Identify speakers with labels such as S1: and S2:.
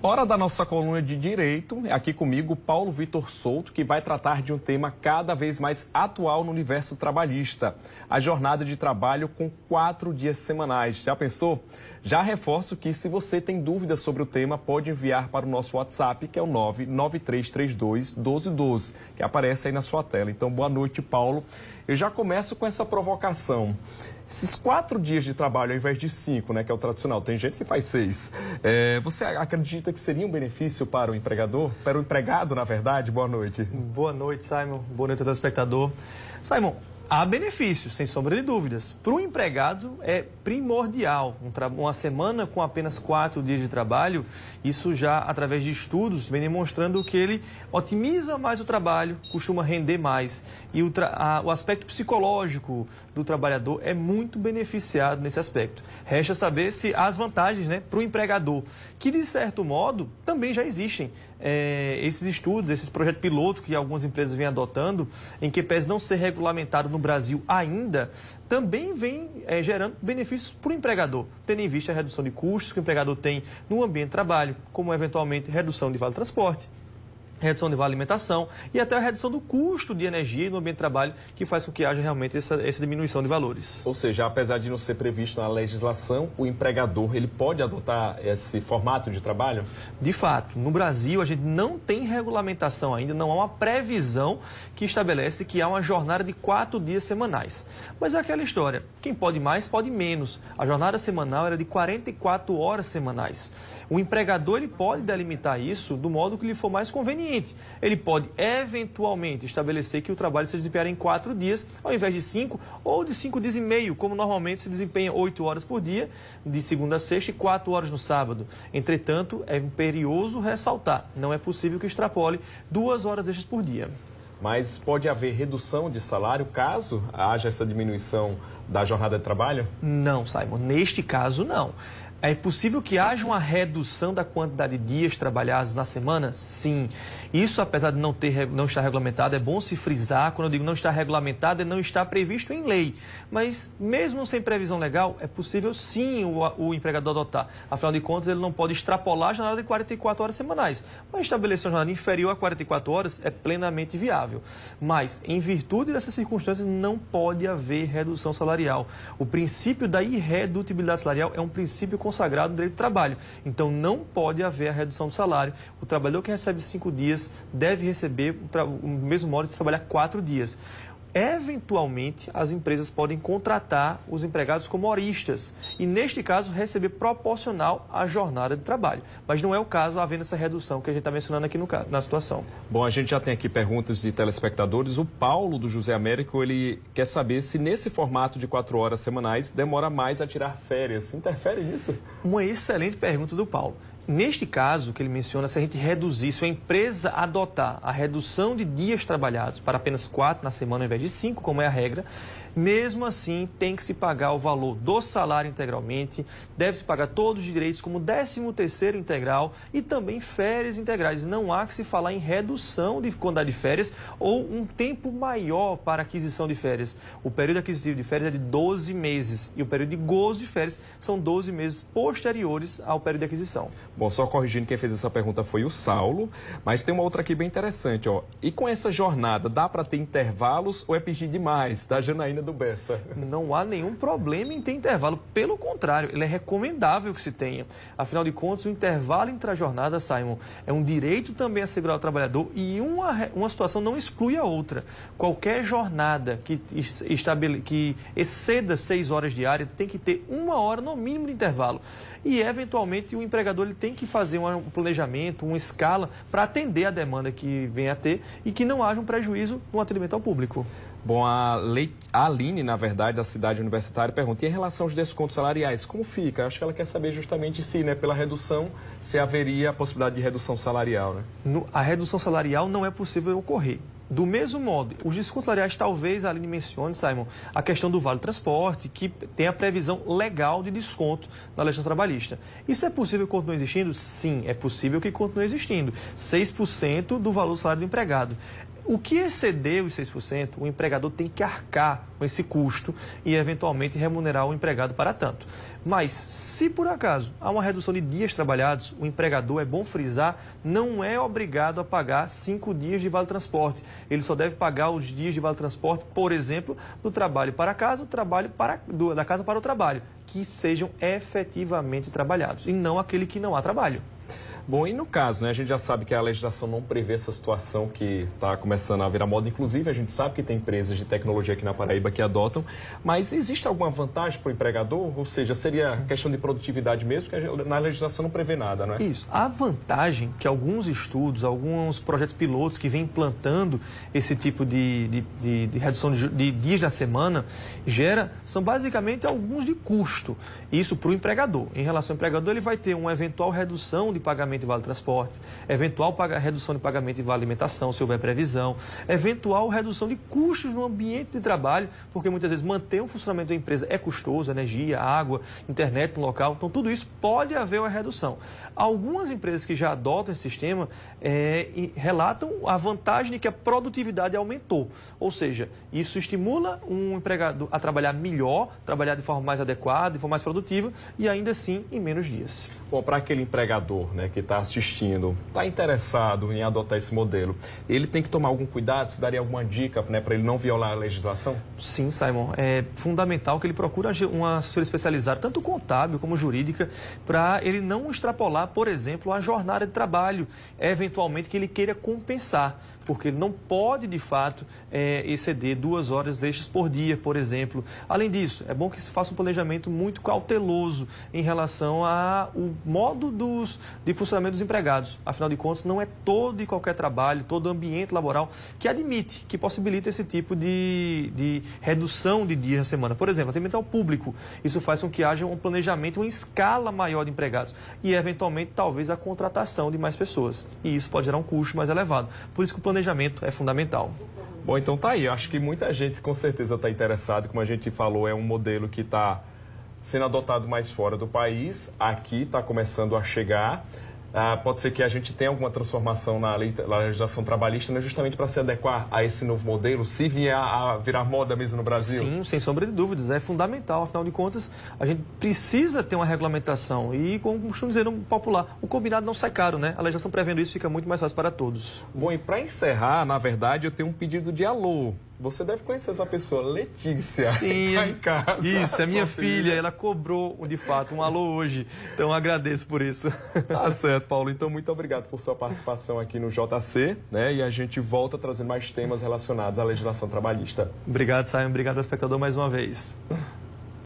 S1: Hora da nossa coluna de Direito, é aqui comigo Paulo Vitor Souto, que vai tratar de um tema cada vez mais atual no universo trabalhista, a jornada de trabalho com 4 dias semanais. Já pensou? Já reforço que se você tem dúvidas sobre o tema, pode enviar para o nosso WhatsApp, que é o 99332-1212, que aparece aí na sua tela. Então, boa noite, Paulo. Eu já começo com essa provocação. Esses 4 dias de trabalho ao invés de 5, né, que é o tradicional, tem gente que faz 6. Você acredita que seria um benefício para o empregador? Para o empregado, na verdade? Boa noite.
S2: Boa noite, Simon. Boa noite, telespectador. Simon, há benefícios, sem sombra de dúvidas. Para o empregado é primordial. Uma semana com apenas 4 dias de trabalho, isso já, através de estudos, vem demonstrando que ele otimiza mais o trabalho, costuma render mais. E o aspecto psicológico do trabalhador é muito beneficiado nesse aspecto. Resta saber se há as vantagens, né, para o empregador, que de certo modo também já existem. Esses estudos, esses projetos piloto que algumas empresas vêm adotando, em que pese não ser regulamentado no Brasil ainda, também vem gerando benefícios para o empregador, tendo em vista a redução de custos que o empregador tem no ambiente de trabalho, como eventualmente redução de vale transporte, redução de vale alimentação e até a redução do custo de energia no ambiente de trabalho, que faz com que haja realmente essa diminuição de valores.
S1: Ou seja, apesar de não ser previsto na legislação, o empregador ele pode adotar esse formato de trabalho?
S2: De fato, no Brasil a gente não tem regulamentação ainda, não há uma previsão que estabelece que há uma jornada de 4 dias semanais. Mas é aquela história, quem pode mais, pode menos. A jornada semanal era de 44 horas semanais. O empregador ele pode delimitar isso do modo que lhe for mais conveniente. Ele pode, eventualmente, estabelecer que o trabalho seja desempenhado em 4 dias, ao invés de 5, ou de 5 dias e meio, como normalmente se desempenha 8 horas por dia, de segunda a sexta e 4 horas no sábado. Entretanto, é imperioso ressaltar, não é possível que extrapole 2 horas extras por dia.
S1: Mas pode haver redução de salário caso haja essa diminuição da jornada de trabalho?
S2: Não, Simon, neste caso não. É possível que haja uma redução da quantidade de dias trabalhados na semana? Sim. Isso, apesar de não estar regulamentado, é bom se frisar. Quando eu digo não está regulamentado, é não está previsto em lei. Mas, mesmo sem previsão legal, é possível sim o empregador adotar. Afinal de contas, ele não pode extrapolar a jornada de 44 horas semanais. Mas estabelecer uma jornada inferior a 44 horas é plenamente viável. Mas, em virtude dessas circunstâncias, não pode haver redução salarial. O princípio da irredutibilidade salarial é um princípio consagrado no direito do trabalho. Então, não pode haver a redução do salário. O trabalhador que recebe 5 dias deve receber o mesmo modo de trabalhar 4 dias. Eventualmente, as empresas podem contratar os empregados como horistas e, neste caso, receber proporcional à jornada de trabalho. Mas não é o caso havendo essa redução que a gente está mencionando aqui na situação.
S1: Bom, a gente já tem aqui perguntas de telespectadores. O Paulo, do José Américo, ele quer saber se nesse formato de 4 horas semanais demora mais a tirar férias. Interfere nisso?
S2: Uma excelente pergunta do Paulo. Neste caso que ele menciona, se a gente reduzir, se a empresa adotar a redução de dias trabalhados para apenas 4 na semana ao invés de 5, como é a regra, mesmo assim tem que se pagar o valor do salário integralmente, deve-se pagar todos os direitos como 13º integral e também férias integrais. Não há que se falar em redução de quantidade de férias ou um tempo maior para aquisição de férias. O período aquisitivo de férias é de 12 meses e o período de gozo de férias são 12 meses posteriores ao período de aquisição.
S1: Bom, só corrigindo, quem fez essa pergunta foi o Saulo, mas tem uma outra aqui bem interessante, ó. E com essa jornada, dá para ter intervalos ou é pedir demais? Da Janaína do Bessa.
S2: Não há nenhum problema em ter intervalo, pelo contrário, ele é recomendável que se tenha. Afinal de contas, o intervalo entre a jornada, Simon, é um direito também assegurado ao trabalhador e uma situação não exclui a outra. Qualquer jornada que exceda 6 horas diárias tem que ter 1 hora no mínimo de intervalo. E, eventualmente, o empregador ele tem que fazer um planejamento, uma escala para atender a demanda que vem a ter e que não haja um prejuízo no atendimento ao público.
S1: Bom, a Aline, na verdade, da cidade universitária, pergunta, e em relação aos descontos salariais, como fica? Acho que ela quer saber justamente se, né, pela redução, se haveria a possibilidade de redução salarial, né?
S2: A redução salarial não é possível ocorrer. Do mesmo modo, os descontos salariais, talvez a Aline mencione, Simon, a questão do vale transporte, que tem a previsão legal de desconto na legislação trabalhista. Isso é possível que continue existindo? Sim, é possível que continue existindo. 6% do valor do salário do empregado. O que exceder os 6%, o empregador tem que arcar com esse custo e, eventualmente, remunerar o empregado para tanto. Mas, se por acaso há uma redução de dias trabalhados, o empregador, é bom frisar, não é obrigado a pagar 5 dias de vale-transporte. Ele só deve pagar os dias de vale-transporte, por exemplo, do trabalho para casa, da casa para o trabalho, que sejam efetivamente trabalhados, e não aquele que não há trabalho.
S1: Bom, e no caso, né, a gente já sabe que a legislação não prevê essa situação que está começando a virar moda. Inclusive, a gente sabe que tem empresas de tecnologia aqui na Paraíba que adotam, mas existe alguma vantagem para o empregador? Ou seja, seria questão de produtividade mesmo, porque na legislação não prevê nada, não é?
S2: Isso. A vantagem que alguns estudos, alguns projetos pilotos que vêm implantando esse tipo de redução de dias da semana são basicamente alguns de custo. Isso para o empregador. Em relação ao empregador, ele vai ter uma eventual redução de pagamento de vale-transporte, eventual redução de pagamento de vale-alimentação, se houver previsão, eventual redução de custos no ambiente de trabalho, porque muitas vezes manter o funcionamento da empresa é custoso, energia, água, internet no local, então tudo isso pode haver uma redução. Algumas empresas que já adotam esse sistema relatam a vantagem de que a produtividade aumentou, ou seja, isso estimula um empregado a trabalhar melhor, trabalhar de forma mais adequada, de forma mais produtiva e ainda assim em menos dias.
S1: Bom, para aquele empregador, né, que está assistindo, está interessado em adotar esse modelo, ele tem que tomar algum cuidado? Você daria alguma dica, né, para ele não violar a legislação?
S2: Sim, Simon. É fundamental que ele procure uma assessoria especializada, tanto contábil como jurídica, para ele não extrapolar, por exemplo, a jornada de trabalho, eventualmente que ele queira compensar, porque ele não pode, de fato, exceder 2 horas extras por dia, por exemplo. Além disso, é bom que se faça um planejamento muito cauteloso em relação ao modo de funcionamento dos empregados. Afinal de contas, não é todo e qualquer trabalho, todo ambiente laboral que admite, que possibilita esse tipo de redução de dias na semana. Por exemplo, atendimento ao público. Isso faz com que haja um planejamento, uma escala maior de empregados e, eventualmente, talvez a contratação de mais pessoas. E isso pode gerar um custo mais elevado. Por isso que o planejamento é fundamental.
S1: Bom, então tá aí. Eu acho que muita gente com certeza está interessada. Como a gente falou, é um modelo que está sendo adotado mais fora do país. Aqui está começando a chegar. Pode ser que a gente tenha alguma transformação na legislação trabalhista, né, justamente para se adequar a esse novo modelo, se vier a virar moda mesmo no Brasil?
S2: Sim, sem sombra de dúvidas. É fundamental. Afinal de contas, a gente precisa ter uma regulamentação. E, como costumo dizer no popular, o combinado não sai caro, né? A legislação prevendo isso fica muito mais fácil para todos.
S1: Bom, e para encerrar, na verdade, eu tenho um pedido de alô. Você deve conhecer essa pessoa, Letícia.
S2: Sim,
S1: tá em casa.
S2: Isso, é minha filha. Ela cobrou, de fato, um alô hoje. Então, eu agradeço por isso.
S1: Tá certo, Paulo. Então, muito obrigado por sua participação aqui no JC, né? E a gente volta trazendo mais temas relacionados à legislação trabalhista.
S2: Obrigado, Simon. Obrigado, espectador, mais uma vez.